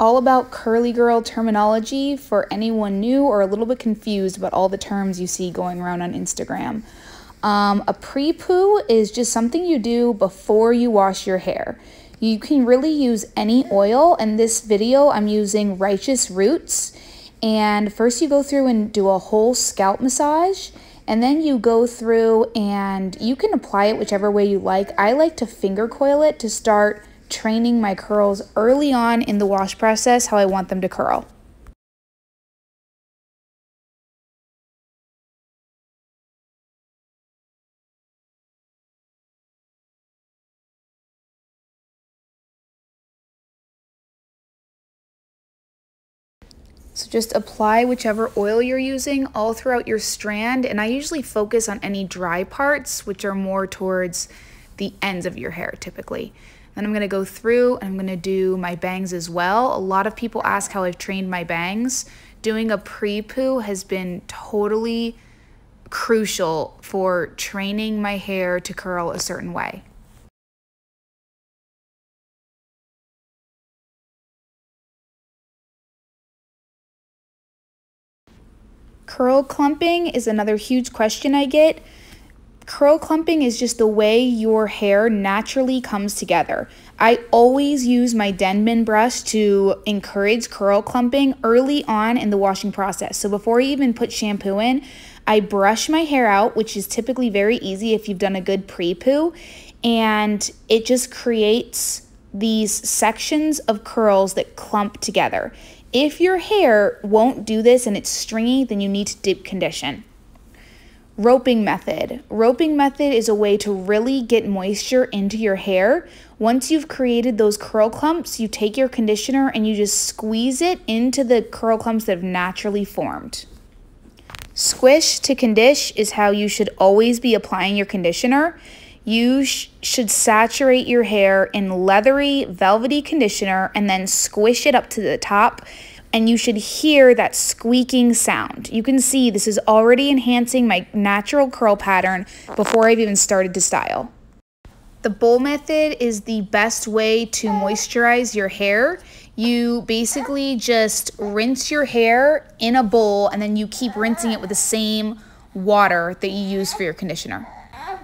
all about curly girl terminology for anyone new or a little bit confused about all the terms you see going around on Instagram. A pre-poo is just something you do before you wash your hair. You can really use any oil. In this video, I'm using Righteous Roots. And first you go through and do a whole scalp massage. And then you go through and you can apply it whichever way you like. I like to finger coil it to start training my curls early on in the wash process how I want them to curl. So just apply whichever oil you're using all throughout your strand, and I usually focus on any dry parts, which are more towards the ends of your hair typically. Then I'm going to go through and I'm going to do my bangs as well. A lot of people ask how I've trained my bangs. Doing a pre-poo has been totally crucial for training my hair to curl a certain way. Curl clumping is another huge question I get. Curl clumping is just the way your hair naturally comes together. I always use my Denman brush to encourage curl clumping early on in the washing process. So before you even put shampoo in, I brush my hair out, which is typically very easy if you've done a good pre-poo, and it just creates these sections of curls that clump together. If your hair won't do this and it's stringy, then you need to deep condition. Roping method. Roping method is a way to really get moisture into your hair. Once you've created those curl clumps, you take your conditioner and you just squeeze it into the curl clumps that have naturally formed. Squish to condish is how you should always be applying your conditioner. You should saturate your hair in leathery, velvety conditioner and then squish it up to the top, and you should hear that squeaking sound. You can see this is already enhancing my natural curl pattern before I've even started to style. The bowl method is the best way to moisturize your hair. You basically just rinse your hair in a bowl and then you keep rinsing it with the same water that you use for your conditioner.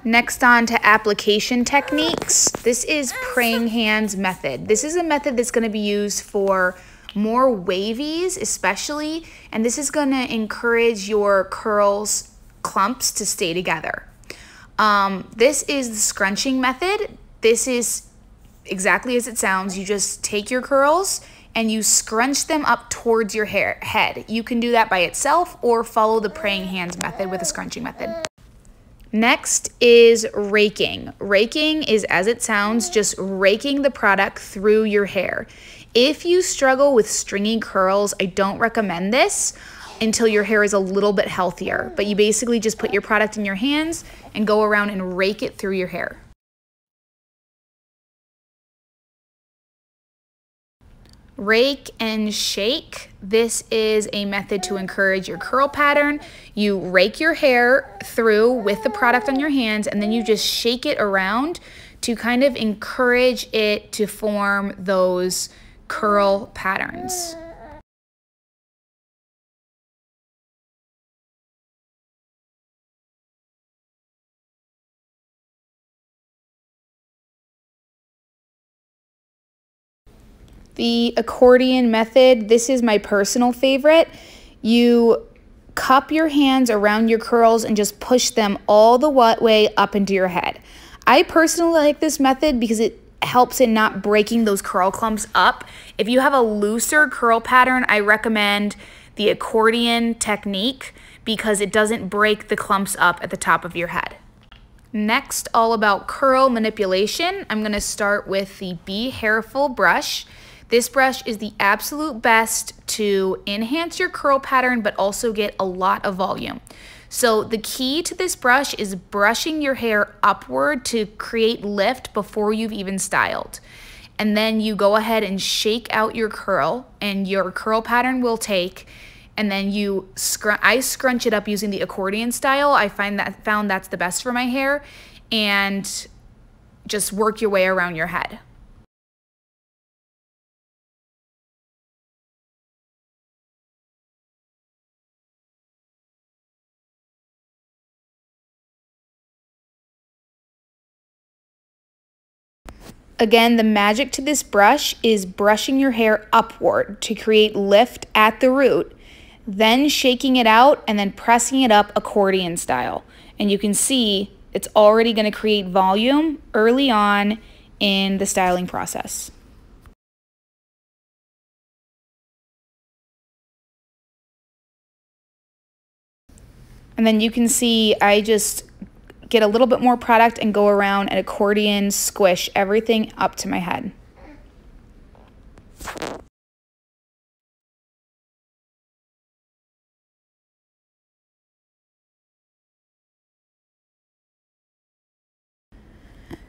Next on to application techniques. This is praying hands method. This is a method that's going to be used for more wavies especially, and this is going to encourage your curls clumps to stay together. This is the scrunching method. This is exactly as it sounds. You just take your curls and you scrunch them up towards your head. You can do that by itself or follow the praying hands method with a scrunching method. Next is raking. Raking is, as it sounds, just raking the product through your hair. If you struggle with stringy curls, I don't recommend this until your hair is a little bit healthier. But you basically just put your product in your hands and go around and rake it through your hair. Rake and shake. This is a method to encourage your curl pattern. You rake your hair through with the product on your hands and then you just shake it around to kind of encourage it to form those curl patterns. The accordion method, this is my personal favorite. You cup your hands around your curls and just push them all the way up into your head. I personally like this method because it helps in not breaking those curl clumps up. If you have a looser curl pattern, I recommend the accordion technique because it doesn't break the clumps up at the top of your head. Next, all about curl manipulation. I'm going to start with the Behairful brush. This brush is the absolute best to enhance your curl pattern but also get a lot of volume. So the key to this brush is brushing your hair upward to create lift before you've even styled. And then you go ahead and shake out your curl and your curl pattern will take, and then I scrunch it up using the accordion style. I found that's the best for my hair, and just work your way around your head. Again, the magic to this brush is brushing your hair upward to create lift at the root, then shaking it out and then pressing it up accordion style. And you can see it's already going to create volume early on in the styling process. And then you can see I just get a little bit more product and go around and accordion squish everything up to my head.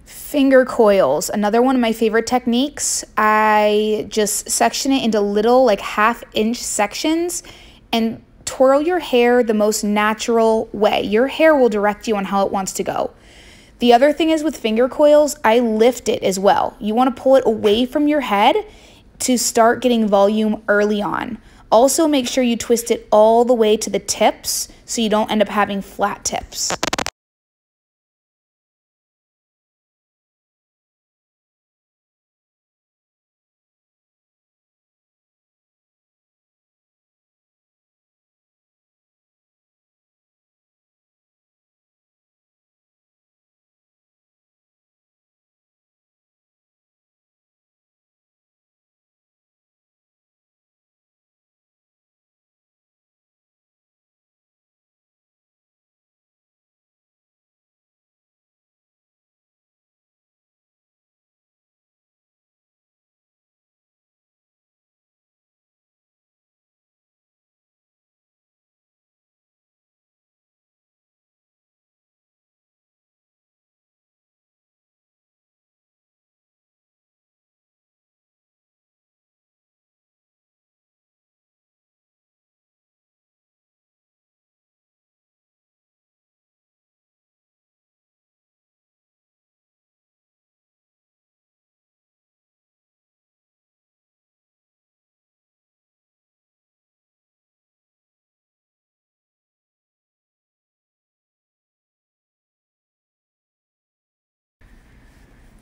Finger coils, another one of my favorite techniques. I just section it into little like 1/2 inch sections and twirl your hair the most natural way. Your hair will direct you on how it wants to go. The other thing is with finger coils, I lift it as well. You want to pull it away from your head to start getting volume early on. Also make sure you twist it all the way to the tips so you don't end up having flat tips.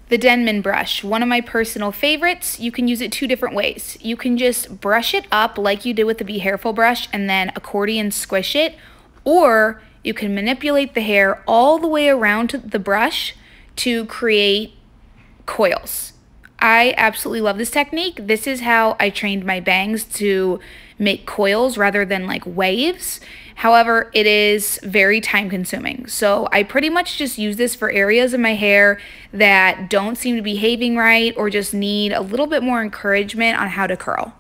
The Denman brush, one of my personal favorites. You can use it 2 different ways. You can just brush it up like you did with the Behairful brush and then accordion squish it, or you can manipulate the hair all the way around to the brush to create coils. I absolutely love this technique. This is how I trained my bangs to make coils rather than like waves. However, it is very time consuming. So I pretty much just use this for areas of my hair that don't seem to be behaving right or just need a little bit more encouragement on how to curl.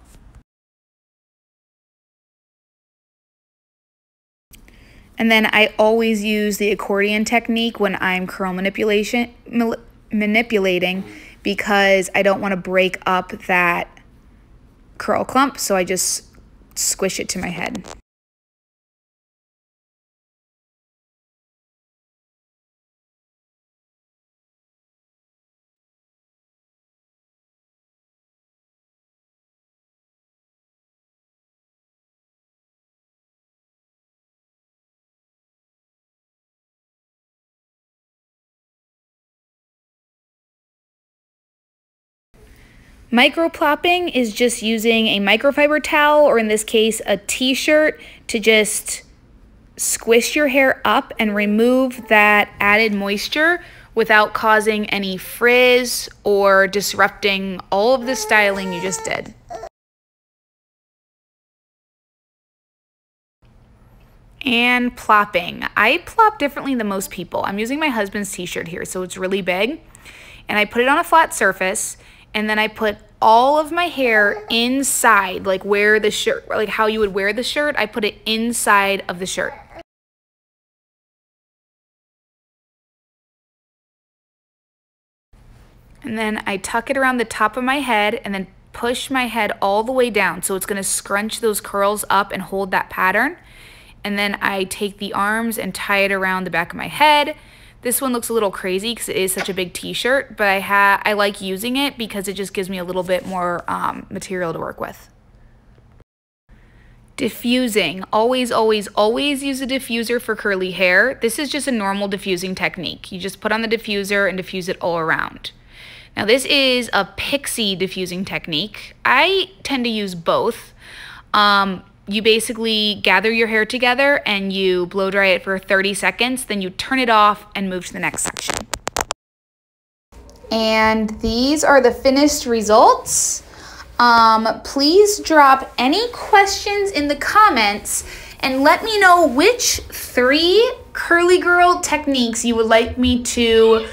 And then I always use the accordion technique when I'm curl manipulating because I don't want to break up that curl clump, so I just squish it to my head. Micro plopping is just using a microfiber towel, or in this case, a t-shirt, to just squish your hair up and remove that added moisture without causing any frizz or disrupting all of the styling you just did. And plopping. I plop differently than most people. I'm using my husband's t-shirt here, so it's really big. And I put it on a flat surface, and then I put all of my hair inside, like where the shirt, like how you would wear the shirt, I put it inside of the shirt. And then I tuck it around the top of my head and then push my head all the way down. So it's gonna scrunch those curls up and hold that pattern. And then I take the arms and tie it around the back of my head. This one looks a little crazy because it is such a big t-shirt, but I like using it because it just gives me a little bit more material to work with. Diffusing. Always, always, always use a diffuser for curly hair. This is just a normal diffusing technique. You just put on the diffuser and diffuse it all around. Now this is a Pixie diffusing technique. I tend to use both. You basically gather your hair together and you blow dry it for 30 seconds, then you turn it off and move to the next section. And these are the finished results. Please drop any questions in the comments and let me know which 3 curly girl techniques you would like me to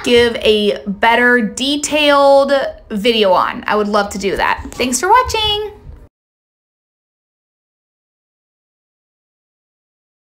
give a better detailed video on. I would love to do that. Thanks for watching.